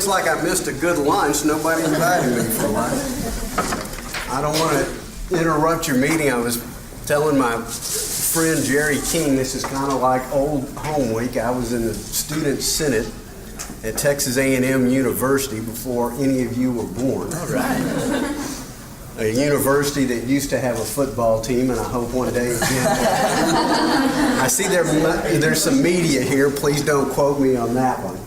looks like I missed a good lunch. Nobody invited me for lunch. I don't want to interrupt your meeting. I was telling my friend Jerry King, this is kind of like old home week. I was in the student senate at Texas A&M University before any of you were born. All right. A university that used to have a football team, and I hope one day again. I see there's some media here. Please don't quote me on that one.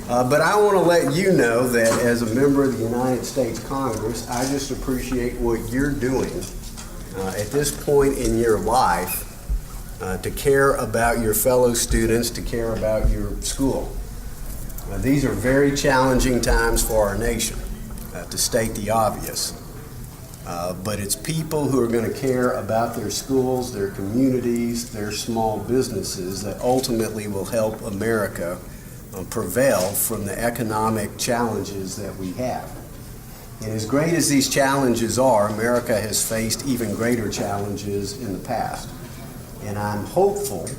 But I want to let you know that as a member of the United States Congress, I just appreciate what you're doing at this point in your life to care about your fellow students, to care about your school. These are very challenging times for our nation, to state the obvious. But it's people who are going to care about their schools, their communities, their small businesses that ultimately will help America prevail from the economic challenges that we have. And as great as these challenges are, America has faced even greater challenges in the past. And I'm hopeful,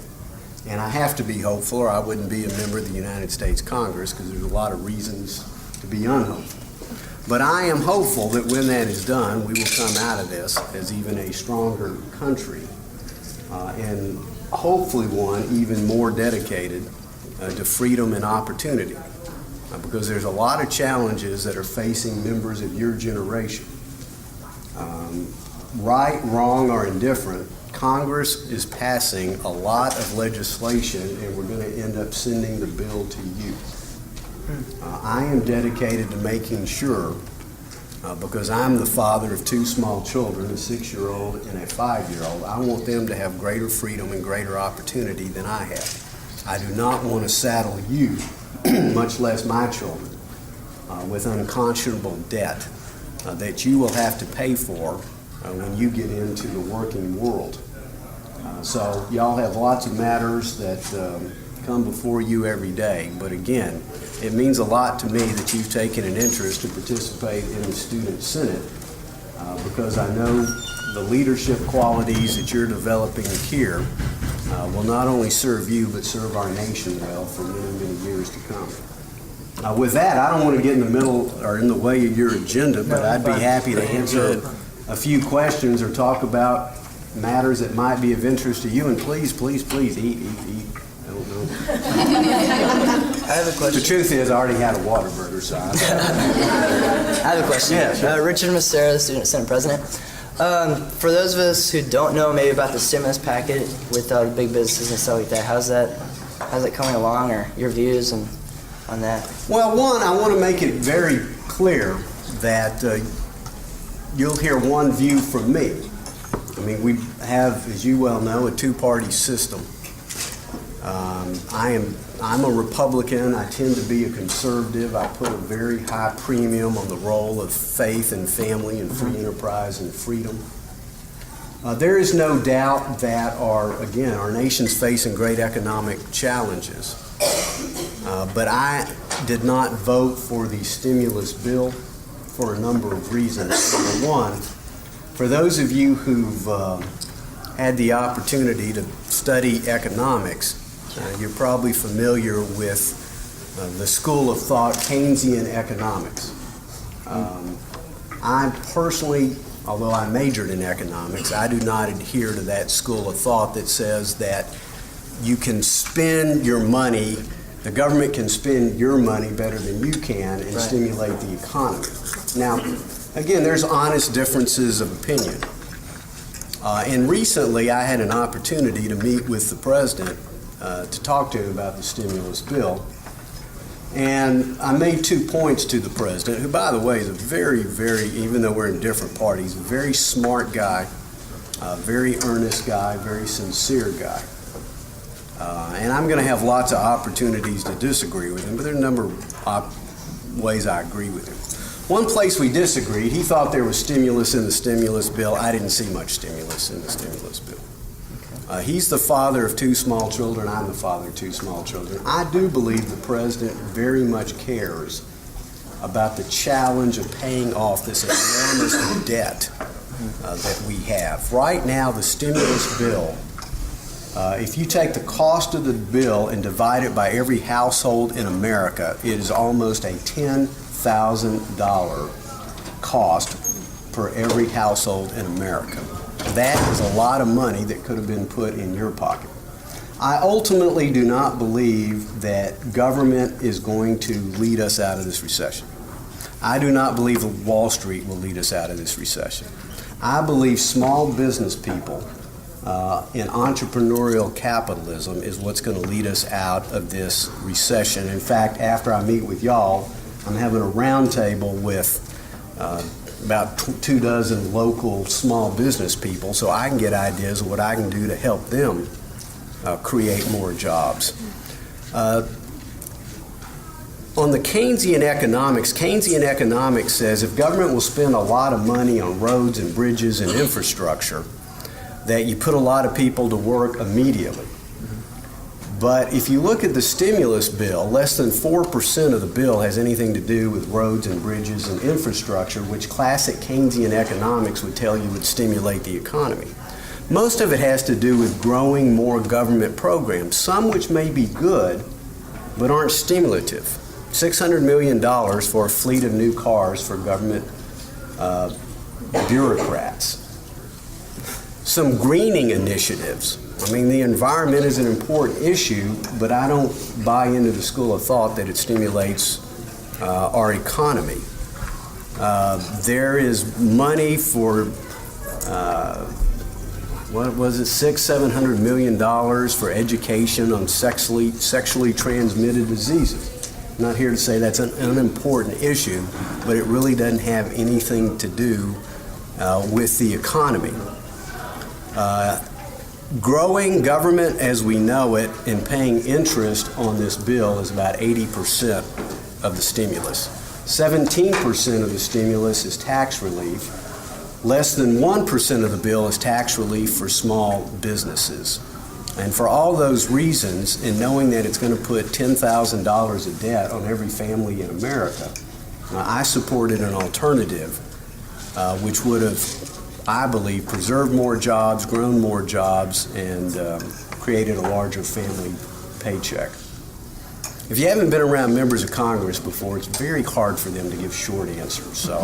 and I have to be hopeful or I wouldn't be a member of the United States Congress, because there's a lot of reasons to be unhopeful. But I am hopeful that when that is done, we will come out of this as even a stronger country, and hopefully one even more dedicated to freedom and opportunity, because there's a lot of challenges that are facing members of your generation. Right, wrong, or indifferent, Congress is passing a lot of legislation, and we're going to end up sending the bill to you. I am dedicated to making sure, because I'm the father of two small children, a 6-year-old and a 5-year-old, I want them to have greater freedom and greater opportunity than I have. I do not want to saddle you, much less my children, with unconscionable debt that you will have to pay for when you get into the working world. So y'all have lots of matters that come before you every day, but again, it means a lot to me that you've taken an interest to participate in the Student Senate, because I know the leadership qualities that you're developing here will not only serve you, but serve our nation well for many, many years to come. With that, I don't want to get in the middle or in the way of your agenda, but I'd be happy to answer a few questions or talk about matters that might be of interest to you. And please, please, please eat. I don't know. I have a question. The truth is, I already had a Whataburger, so I have a question. Yeah, sure. Richard Macera, the Student Senate President. For those of us who don't know maybe about the stimulus packet with the big businesses and stuff like that, how's that coming along, or your views on that? Well, one, I want to make it very clear that you'll hear one view from me. I mean, we have, as you well know, a two-party system. I'm a Republican. I tend to be a conservative. I put a very high premium on the role of faith and family and free enterprise and freedom. There is no doubt that our nation's facing great economic challenges. But I did not vote for the stimulus bill for a number of reasons. Number one, for those of you who've had the opportunity to study economics, you're probably familiar with the school of thought, Keynesian economics. I personally, although I majored in economics, I do not adhere to that school of thought that says that you can spend your money, the government can spend your money better than you can and stimulate the economy. Now, again, there's honest differences of opinion. And recently I had an opportunity to meet with the president to talk to him about the stimulus bill. And I made 2 points to the president, who, by the way, is a very, very, even though we're in different parties, a very smart guy, a very earnest guy, very sincere guy. And I'm going to have lots of opportunities to disagree with him, but there are a number of ways I agree with him. One place we disagreed, he thought there was stimulus in the stimulus bill. I didn't see much stimulus in the stimulus bill. He's the father of 2 small children. I'm the father of 2 small children. I do believe the president very much cares about the challenge of paying off this enormous debt that we have. Right now, the stimulus bill If you take the cost of the bill and divide it by every household in America, it is almost a $10,000 cost per every household in America. That is a lot of money that could have been put in your pocket. I ultimately do not believe that government is going to lead us out of this recession. I do not believe that Wall Street will lead us out of this recession. I believe small business people in entrepreneurial capitalism is what's going to lead us out of this recession. In fact, after I meet with y'all, I'm having a roundtable with about 24 local small business people so I can get ideas of what I can do to help them create more jobs. On the Keynesian economics says if government will spend a lot of money on roads and bridges and infrastructure, that you put a lot of people to work immediately. But if you look at the stimulus bill, less than 4% of the bill has anything to do with roads and bridges and infrastructure, which classic Keynesian economics would tell you would stimulate the economy. Most of it has to do with growing more government programs, some which may be good but aren't stimulative. $600 million for a fleet of new cars for government bureaucrats. Some greening initiatives. I mean, the environment is an important issue, but I don't buy into the school of thought that it stimulates our economy. There is money for, what was it, $700 million for education on sexually transmitted diseases. I'm not here to say that's an unimportant issue, but it really doesn't have anything to do with the economy. Growing government as we know it and paying interest on this bill is about 80% of the stimulus. 17% of the stimulus is tax relief. Less than 1% of the bill is tax relief for small businesses. And for all those reasons, and knowing that it's going to put $10,000 of debt on every family in America, I supported an alternative which would have, I believe, preserved more jobs, grown more jobs, and created a larger family paycheck. If you haven't been around members of Congress before, it's very hard for them to give short answers. So,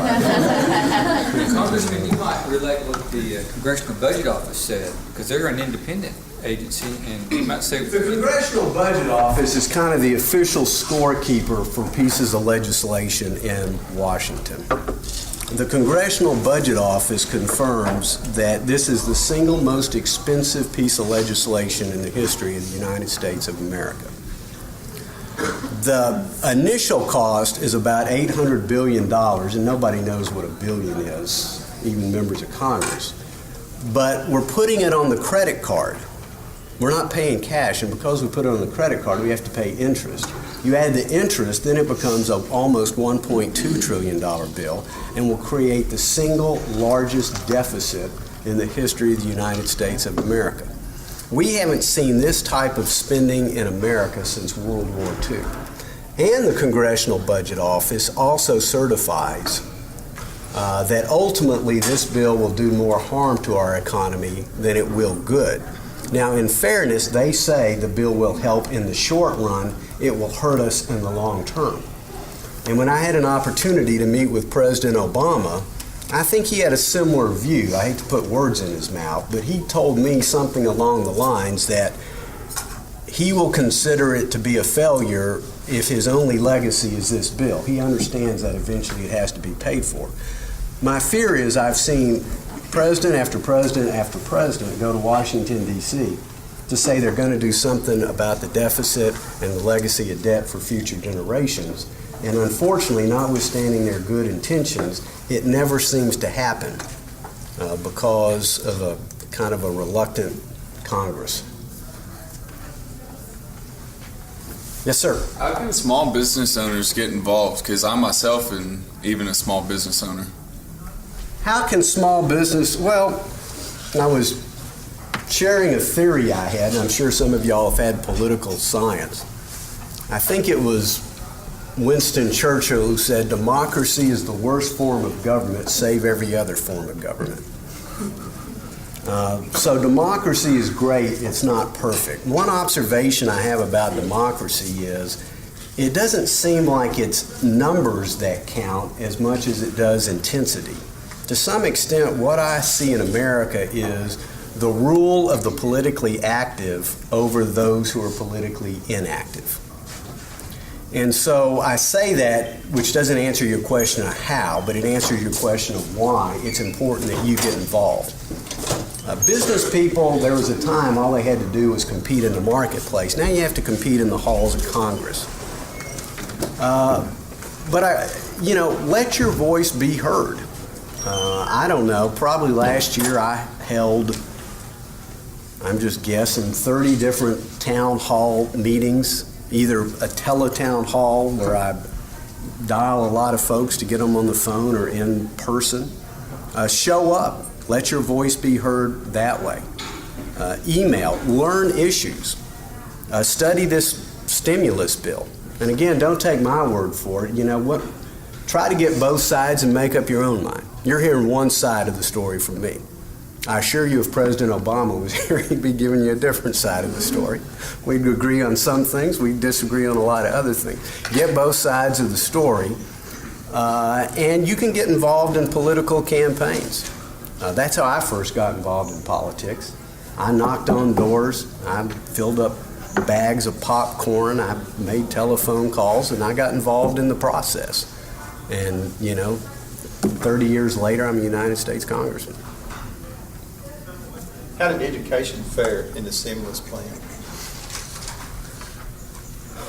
Congressman, you might relate what the Congressional Budget Office said, because they're an independent agency, and you might say the Congressional Budget Office is kind of the official scorekeeper for pieces of legislation in Washington. The Congressional Budget Office confirms that this is the single most expensive piece of legislation in the history of the United States of America. The initial cost is about $800 billion, and nobody knows what a billion is, even members of Congress. But we're putting it on the credit card. We're not paying cash, and because we put it on the credit card, we have to pay interest. You add the interest, then it becomes an almost $1.2 trillion bill and will create the single largest deficit in the history of the United States of America. We haven't seen this type of spending in America since World War II. And the Congressional Budget Office also certifies that ultimately this bill will do more harm to our economy than it will good. Now, in fairness, they say the bill will help in the short run, it will hurt us in the long term. And when I had an opportunity to meet with President Obama, I think he had a similar view. I hate to put words in his mouth, but he told me something along the lines that he will consider it to be a failure if his only legacy is this bill. He understands that eventually it has to be paid for. My fear is I've seen president after president after president go to Washington, D.C. to say they're going to do something about the deficit and the legacy of debt for future generations. And unfortunately, notwithstanding their good intentions, it never seems to happen because of a kind of a reluctant Congress. Yes, sir. How can small business owners get involved? Because I myself am even a small business owner. How can small business, well, I was sharing a theory I had, and I'm sure some of y'all have had political science. I think it was Winston Churchill who said, democracy is the worst form of government, save every other form of government. So democracy is great, it's not perfect. One observation I have about democracy is it doesn't seem like it's numbers that count as much as it does intensity. To some extent, what I see in America is the rule of the politically active over those who are politically inactive. And so I say that, which doesn't answer your question of how, but it answers your question of why it's important that you get involved. Business people, there was a time all they had to do was compete in the marketplace. Now you have to compete in the halls of Congress. Let your voice be heard. I don't know, probably last year I held, I'm just guessing, 30 different town hall meetings, either a teletown hall where I dial a lot of folks to get them on the phone or in person. Show up. Let your voice be heard that way. Email. Learn issues. Study this stimulus bill. And again, don't take my word for it. You know what? Try to get both sides and make up your own mind. You're hearing one side of the story from me. I assure you if President Obama was here, he'd be giving you a different side of the story. We'd agree on some things, we'd disagree on a lot of other things. Get both sides of the story, and you can get involved in political campaigns. That's how I first got involved in politics. I knocked on doors, I filled up bags of popcorn, I made telephone calls, and I got involved in the process. And, 30 years later, I'm a United States Congressman. How did education fare in the stimulus plan?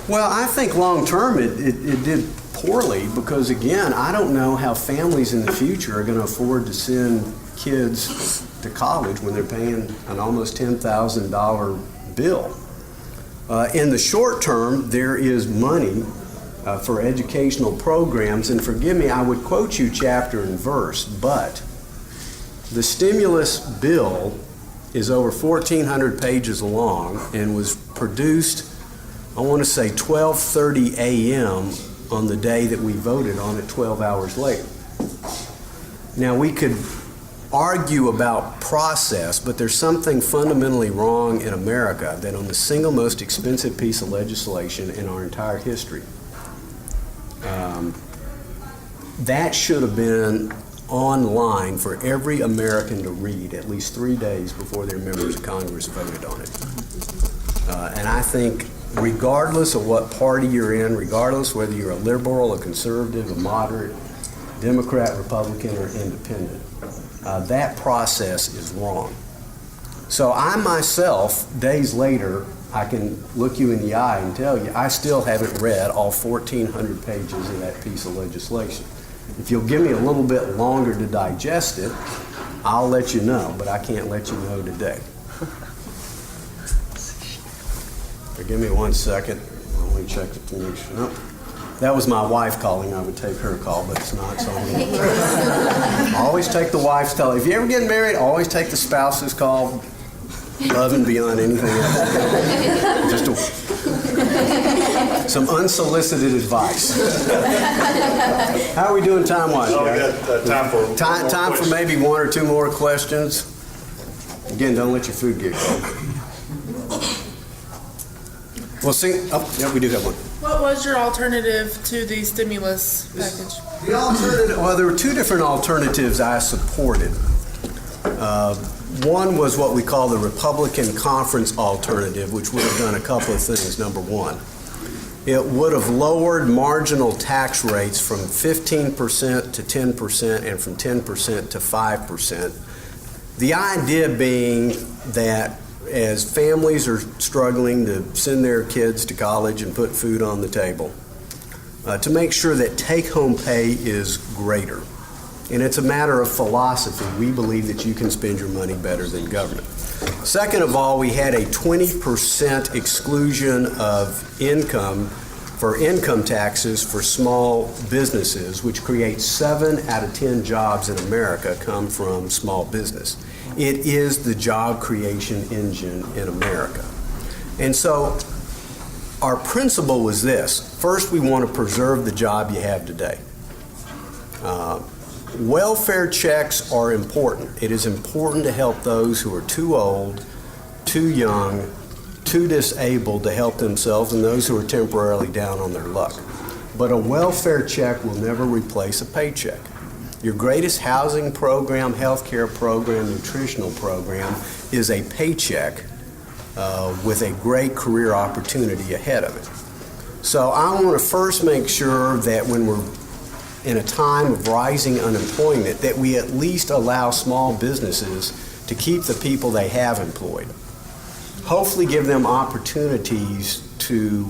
Well, I think long term it did poorly because, again, I don't know how families in the future are going to afford to send kids to college when they're paying an almost $10,000 bill. In the short term, there is money for educational programs, and forgive me, I would quote you chapter and verse, but the stimulus bill is over 1,400 pages long and was produced, I want to say 12:30 a.m. on the day that we voted on it 12 hours later. Now we could argue about process, but there's something fundamentally wrong in America that on the single most expensive piece of legislation in our entire history, that should have been online for every American to read at least 3 days before their members of Congress voted on it. And I think regardless of what party you're in, regardless whether you're a liberal, a conservative, a moderate, Democrat, Republican, or independent, that process is wrong. So I myself, days later, I can look you in the eye and tell you I still haven't read all 1,400 pages of that piece of legislation. If you'll give me a little bit longer to digest it, I'll let you know, but I can't let you know today. Give me 1 second. Let me check it to make sure. Nope. That was my wife calling. I would take her call, but it's not. So always take the wife's call. If you ever get married, always take the spouse's call. Love and beyond anything else. Just some unsolicited advice. How are we doing time-wise? Oh, we got time for maybe 1 or 2 more questions. Again, don't let your food get cold. Well, we do have one. What was your alternative to the stimulus package? The alternative, well, there were 2 different alternatives I supported. One was what we call the Republican Conference alternative, which would have done a couple of things. Number one, it would have lowered marginal tax rates from 15% to 10% and from 10% to 5%. The idea being that as families are struggling to send their kids to college and put food on the table, to make sure that take-home pay is greater. And it's a matter of philosophy. We believe that you can spend your money better than government. Second of all, we had a 20% exclusion of income for income taxes for small businesses, which creates 7 out of 10 jobs in America come from small business. It is the job creation engine in America. And so our principle was this. First, we want to preserve the job you have today. Welfare checks are important. It is important to help those who are too old, too young, too disabled to help themselves, and those who are temporarily down on their luck. But a welfare check will never replace a paycheck. Your greatest housing program, healthcare program, nutritional program is a paycheck with a great career opportunity ahead of it. So I want to first make sure that when we're in a time of rising unemployment, that we at least allow small businesses to keep the people they have employed. Hopefully give them opportunities to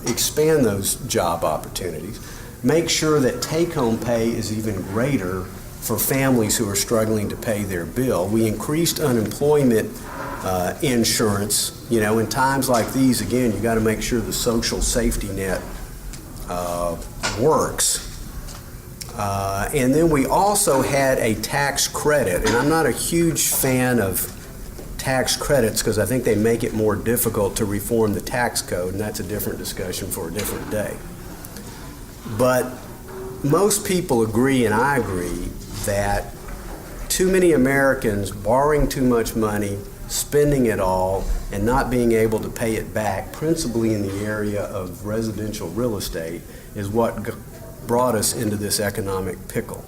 expand those job opportunities. Make sure that take-home pay is even greater for families who are struggling to pay their bill. We increased unemployment insurance. You know, in times like these, again, you got to make sure the social safety net works. And then we also had a tax credit, and I'm not a huge fan of tax credits because I think they make it more difficult to reform the tax code, and that's a different discussion for a different day. But most people agree, and I agree, that too many Americans borrowing too much money, spending it all, and not being able to pay it back, principally in the area of residential real estate, is what brought us into this economic pickle.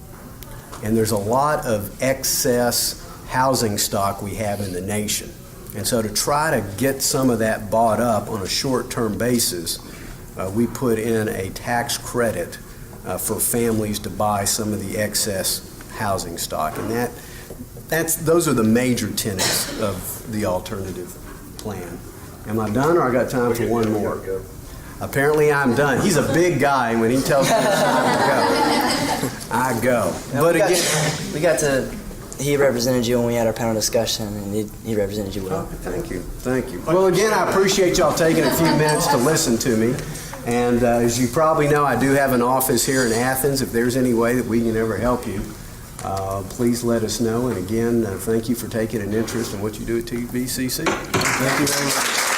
And there's a lot of excess housing stock we have in the nation. And so to try to get some of that bought up on a short-term basis, we put in a tax credit for families to buy some of the excess housing stock. And those are the major tenets of the alternative plan. Am I done, or I got time for one more? Apparently I'm done. He's a big guy, and when he tells me it's time to go, I go. But again, he represented you when we had our panel discussion, and he represented you well. Thank you. Thank you. Well, again, I appreciate y'all taking a few minutes to listen to me. And as you probably know, I do have an office here in Athens. If there's any way that we can ever help you, please let us know. And again, thank you for taking an interest in what you do at TVCC. Thank you very much.